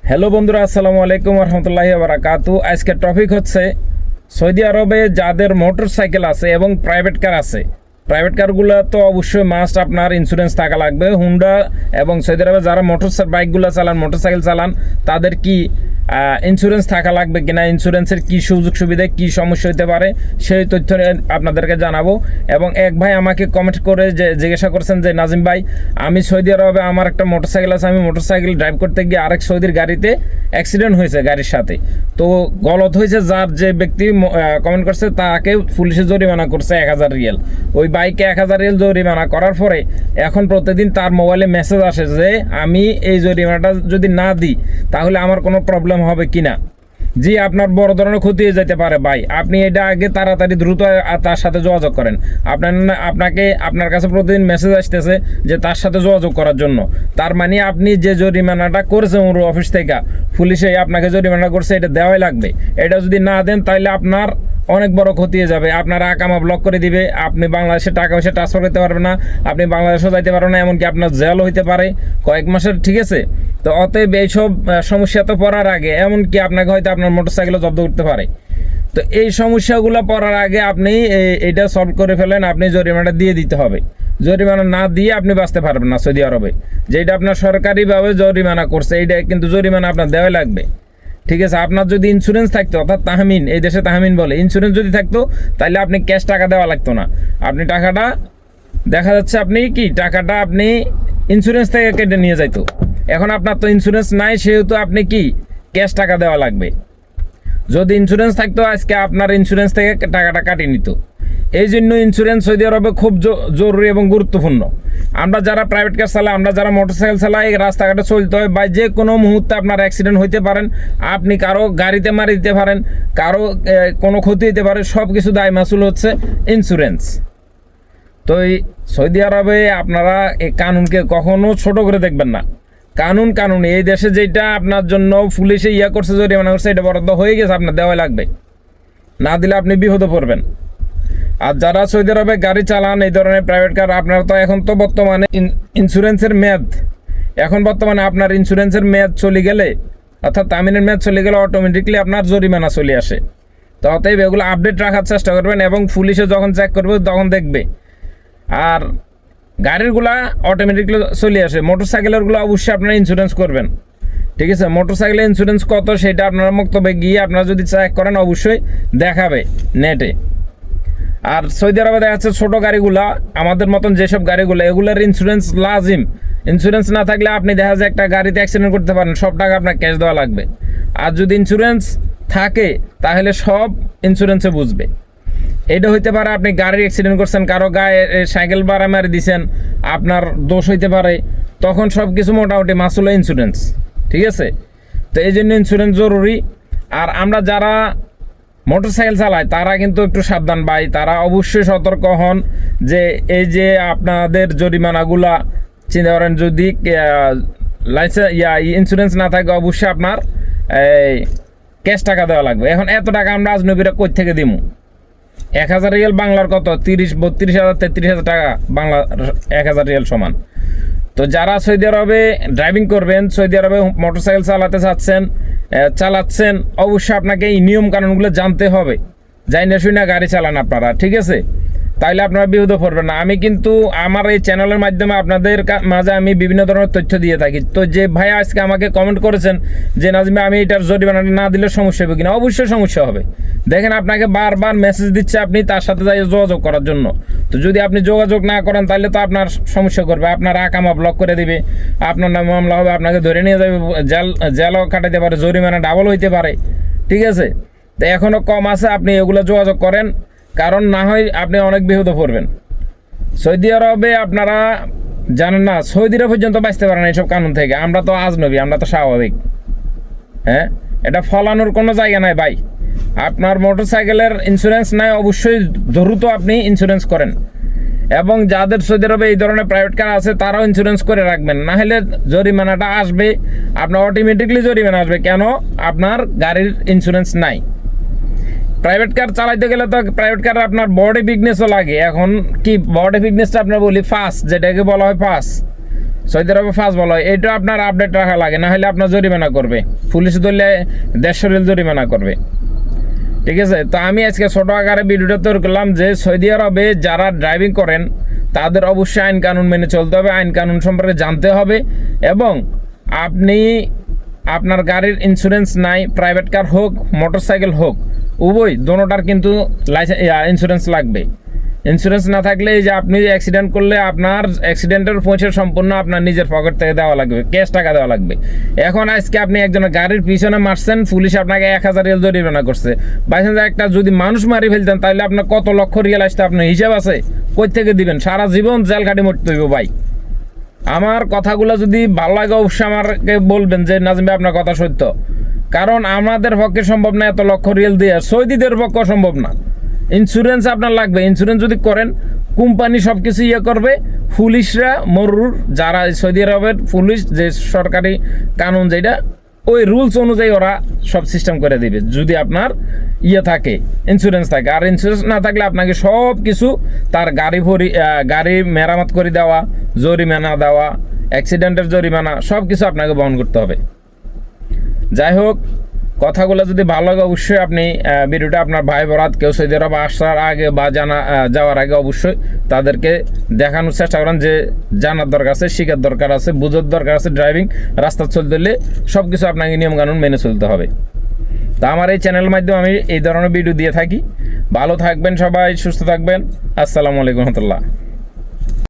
Hello বন্ধুরা, আসসালামু আলাইকুম রহমতুল্লাহি ওয়া বারাকাতু। আজকের টপিক হচ্ছে সৌদি আরবে যাদের মোটর সাইকেল আছে এবং প্রাইভেট কার আছে, প্রাইভেট কারগুলো তো অবশ্যই মাস্ট আপনার ইন্স্যুরেন্স থাকা লাগবে। হুন্ডা এবং সৌদি আরবে যারা বাইকগুলো চালান, মোটর সাইকেল চালান, তাদের কি ইন্স্যুরেন্স থাকা লাগবে কিনা, ইন্স্যুরেন্সের কি সুযোগ সুবিধা, কি সমস্যা হতে পারে, সেই তথ্য আপনাদেরকে জানাবো। এবং এক ভাই আমাকে কমেন্ট করে জিজ্ঞাসা করছেন যে নাজিম ভাই, আমি সৌদি আরবে আমার একটা মোটর সাইকেল আছে, আমি মোটর সাইকেল ড্রাইভ করতে গিয়ে আরেক সৌদির গাড়িতে অ্যাক্সিডেন্ট হয়েছে গাড়ির সাথে, তো গলত হয়েছে। যার যে ব্যক্তি কমেন্ট করছে তাকে পুলিশে জরিমানা করছে 1000 রিয়াল। ওই বাইকে 1000 রিয়াল জরিমানা করার পরে এখন প্রতিদিন তার মোবাইলে মেসেজ আসে যে আমি এই জরিমানাটা যদি না দিই তাহলে আমার কোনো প্রবলেম হবে কিনা। জি, আপনার বড় ধরনের ক্ষতি হয়ে যেতে পারে ভাই। আপনি এটা আগে তাড়াতাড়ি দ্রুত তার সাথে যোগাযোগ করেন। আপনার কাছে প্রতিদিন মেসেজ আসতেছে যে তার সাথে যোগাযোগ করার জন্য। তার মানে আপনি যে জরিমানাটা করেছেন ওর অফিস থেকে, পুলিশে আপনাকে জরিমানা করছে, এটা দেওয়াই লাগবে। এটা যদি না দেন তাহলে আপনার অনেক বড় ক্ষতি হয়ে যাবে। আপনার আকামা ব্লক করে দিবে, আপনি বাংলাদেশে টাকা পয়সা ট্রান্সফার করতে পারবেন না, আপনি বাংলাদেশেও যাইতে পারবেন না, এমনকি আপনার জেলও হইতে পারে কয়েক মাসের। ঠিক আছে, তো অতএব এইসব সমস্যা তো পড়ার আগে, এমনকি আপনাকে হয়তো আপনার মোটরসাইকেলও জব্দ করতে পারে। তো এই সমস্যাগুলো পড়ার আগে আপনি এটা সলভ করে ফেলেন, আপনি জরিমানাটা দিয়ে দিতে হবে। জরিমানা না দিয়ে আপনি বাঁচতে পারবেন না সৌদি আরবে। যেটা আপনার সরকারিভাবে জরিমানা করছে, এইটা কিন্তু জরিমানা আপনার দেওয়া লাগবে। ঠিক আছে, আপনার যদি ইন্স্যুরেন্স থাকতো, অর্থাৎ তাহমিন, এই দেশে তাহমিন বলে, ইন্স্যুরেন্স যদি থাকতো তাহলে আপনি ক্যাশ টাকা দেওয়া লাগতো না। আপনি টাকাটা দেখা যাচ্ছে আপনি টাকাটা আপনি ইন্স্যুরেন্স থেকে কেটে নিয়ে যাইতো। এখন আপনার তো ইন্স্যুরেন্স নাই, সেহেতু আপনি ক্যাশ টাকা দেওয়া লাগবে। যদি ইন্স্যুরেন্স থাকতো আজকে আপনার ইন্স্যুরেন্স থেকে টাকাটা কাটিয়ে নিত। এই জন্য ইন্স্যুরেন্স সৌদি আরবে খুব জরুরি এবং গুরুত্বপূর্ণ। আমরা যারা প্রাইভেট কার চালাই, আমরা যারা মোটরসাইকেল চালাই, রাস্তাঘাটে চলতে হয় বা যে কোনো মুহূর্তে আপনার অ্যাক্সিডেন্ট হইতে পারেন, আপনি কারো গাড়িতে মারি দিতে পারেন, কারো কোনো ক্ষতি হতে পারে, সব কিছু দায় মাসুল হচ্ছে ইন্স্যুরেন্স। তো এই সৌদি আরবে আপনারা এই কানুনকে কখনো ছোট করে দেখবেন না। কানুন এই দেশে যেটা আপনার জন্য পুলিশে করছে, জরিমানা করছে, এটা বরাদ্দ হয়ে গেছে, আপনার দেওয়া লাগবে। না দিলে আপনি বিপদে পড়বেন। আর যারা সৌদি আরবে গাড়ি চালান, এই ধরনের প্রাইভেট কার, আপনারা তো এখন তো বর্তমানে ইন্স্যুরেন্সের মেয়াদ, এখন বর্তমানে আপনার ইন্স্যুরেন্সের মেয়াদ চলে গেলে, অর্থাৎ তামিনের মেয়াদ চলে গেলে অটোমেটিকলি আপনার জরিমানা চলে আসে। তো অতএব এগুলো আপডেট রাখার চেষ্টা করবেন, এবং পুলিশে যখন চেক করবে তখন দেখবে। আর গাড়িরগুলা অটোমেটিকলি চলে আসে। মোটরসাইকেলেরগুলো অবশ্যই আপনারা ইন্স্যুরেন্স করবেন। ঠিক আছে, মোটরসাইকেলের ইন্স্যুরেন্স কত সেটা আপনারা বক্তব্যে গিয়ে আপনারা যদি চেক করেন অবশ্যই দেখাবে নেটে। আর সৌদি আরবে দেখা যাচ্ছে ছোটো গাড়িগুলা, আমাদের মতন যেসব গাড়িগুলো, এগুলোর ইন্স্যুরেন্স লাজিম। ইন্স্যুরেন্স না থাকলে আপনি দেখা যায় একটা গাড়িতে অ্যাক্সিডেন্ট করতে পারেন, সব টাকা আপনার ক্যাশ দেওয়া লাগবে। আর যদি ইন্স্যুরেন্স থাকে তাহলে সব ইন্স্যুরেন্সে বুঝবে। এটা হইতে পারে আপনি গাড়ির অ্যাক্সিডেন্ট করছেন, কারো গায়ে সাইকেল বাড়া মারি দিয়েছেন, আপনার দোষ হইতে পারে, তখন সব কিছু মোটামুটি মাসুল ইন্স্যুরেন্স। ঠিক আছে, তো এই জন্য ইন্স্যুরেন্স জরুরি। আর আমরা যারা মোটরসাইকেল চালায় তারা কিন্তু একটু সাবধান ভাই, তারা অবশ্যই সতর্ক হন যে এই যে আপনাদের জরিমানাগুলা চিন্তা করেন, যদি লাইসেন্স ইন্স্যুরেন্স না থাকে অবশ্যই আপনার এই ক্যাশ টাকা দেওয়া লাগবে। এখন এত টাকা আমরা আজনবীরা কই থেকে দিব? 1000 রিয়াল বাংলার কত? 32,000 33,000 টাকা বাংলা, 1000 রিয়াল সমান। তো যারা সৌদি আরবে ড্রাইভিং করবেন, সৌদি আরবে মোটরসাইকেল চালাচ্ছেন, অবশ্যই আপনাকে এই নিয়ম কানুনগুলো জানতে হবে। যাই না শুনে গাড়ি চালান আপনারা, ঠিক আছে? তাইলে আপনারা বিপদে পড়বেন না। আমি কিন্তু আমার এই চ্যানেলের মাধ্যমে আপনাদের মাঝে আমি বিভিন্ন ধরনের তথ্য দিয়ে থাকি। তো যে ভাই আজকে আমাকে কমেন্ট করেছেন যে নাজিম আমি এটার জরিমানাটা না দিলে সমস্যা হবে কিনা, অবশ্যই সমস্যা হবে। দেখেন আপনাকে বারবার মেসেজ দিচ্ছে আপনি তার সাথে যাই যোগাযোগ করার জন্য। তো যদি আপনি যোগাযোগ না করেন তাহলে তো আপনার সমস্যা করবে, আপনার আকামা ব্লক করে দিবে, আপনার নামে মামলা হবে, আপনাকে ধরে নিয়ে যাবে, জেলও কাটাতে পারে, জরিমানা ডাবল হইতে পারে। ঠিক আছে, তো এখনও কম আছে, আপনি এগুলো যোগাযোগ করেন, কারণ না হয় আপনি অনেক বিপদে পড়বেন। সৌদি আরবে আপনারা জানেন না, সৌদিরা পর্যন্ত বাঁচতে পারেন এইসব কানুন থেকে। আমরা তো আজনবী, আমরা তো স্বাভাবিক। হ্যাঁ, এটা ফলানোর কোনো জায়গা নাই ভাই। আপনার মোটরসাইকেলের ইন্স্যুরেন্স নাই, অবশ্যই দ্রুত আপনি ইন্স্যুরেন্স করেন। এবং যাদের সৌদি আরবে এই ধরনের প্রাইভেট কার আছে তারাও ইন্স্যুরেন্স করে রাখবেন, না হলে জরিমানাটা আসবে, আপনার অটোমেটিকলি জরিমানা আসবে। কেন? আপনার গাড়ির ইন্স্যুরেন্স নাই। প্রাইভেট কার চালাইতে গেলে তো প্রাইভেট কার আপনার বডি ফিটনেসও লাগে। এখন কি বডি ফিটনেসটা আপনার বলি ফাস্ট, যেটাকে বলা হয় ফাস্ট। সৌদি আরবে ফাস্ট বলা হয়, এটা আপনার আপডেট রাখা লাগে, না হলে আপনার জরিমানা করবে, পুলিশ ধরলে 150 রিয়াল জরিমানা করবে। ঠিক আছে, তো আমি আজকে ছোটো আকারে ভিডিওটা তৈরি করলাম যে সৌদি আরবে যারা ড্রাইভিং করেন তাদের অবশ্যই আইন কানুন মেনে চলতে হবে, আইন কানুন সম্পর্কে জানতে হবে, এবং আপনি আপনার গাড়ির ইন্স্যুরেন্স নাই, প্রাইভেট কার হোক মোটরসাইকেল হোক, উভয় দোনোটার কিন্তু ইন্স্যুরেন্স লাগবে। ইন্স্যুরেন্স না থাকলে এই যে আপনি অ্যাক্সিডেন্ট করলে আপনার অ্যাক্সিডেন্টের পয়সা সম্পূর্ণ আপনার নিজের পকেট থেকে দেওয়া লাগবে, ক্যাশ টাকা দেওয়া লাগবে। এখন আজকে আপনি একজনের গাড়ির পিছনে মারছেন, পুলিশ আপনাকে 1000 রিয়াল জরিমানা করছে, বাইচান্স একটা যদি মানুষ মারি ফেলতেন তাহলে আপনার কত লক্ষ রিয়াল আসতে আপনার হিসাব আছে, কই থেকে দিবেন? সারা জীবন জেল খাটি মরতে হইব ভাই। আমার কথাগুলো যদি ভালো লাগে অবশ্যই আমাকে বলবেন যে নাজিম ভাই আপনার কথা সত্য, কারণ আমাদের পক্ষে সম্ভব না এত লক্ষ রিয়াল দিয়ে, সৌদিদের পক্ষে সম্ভব না। ইন্স্যুরেন্স আপনার লাগবে, ইন্স্যুরেন্স যদি করেন কোম্পানি সব কিছু ইয়ে করবে, পুলিশরা মরুর যারা সৌদি আরবের পুলিশ যে সরকারি কানুন যেটা ওই রুলস অনুযায়ী ওরা সব সিস্টেম করে দিবে, যদি আপনার ইয়ে থাকে ইন্স্যুরেন্স থাকে। আর ইন্স্যুরেন্স না থাকলে আপনাকে সব কিছু তার গাড়ি মেরামত করে দেওয়া, জরিমানা দেওয়া, অ্যাক্সিডেন্টের জরিমানা সব কিছু আপনাকে বহন করতে হবে। যাই হোক, কথাগুলো যদি ভালো লাগে অবশ্যই আপনি ভিডিওটা আপনার ভাই বরাত কেউ সৌদি আরব আসার আগে বা যাওয়ার আগে অবশ্যই তাদেরকে দেখানোর চেষ্টা করেন যে জানার দরকার আছে, শিখার দরকার আছে, বোঝার দরকার আছে। ড্রাইভিং রাস্তা চলতে হলে সব কিছু আপনাকে নিয়মকানুন মেনে চলতে হবে। তা আমার এই চ্যানেলের মাধ্যমে আমি এই ধরনের ভিডিও দিয়ে থাকি। ভালো থাকবেন সবাই, সুস্থ থাকবেন। আসসালামু আলাইকুম রহমতুল্লাহ।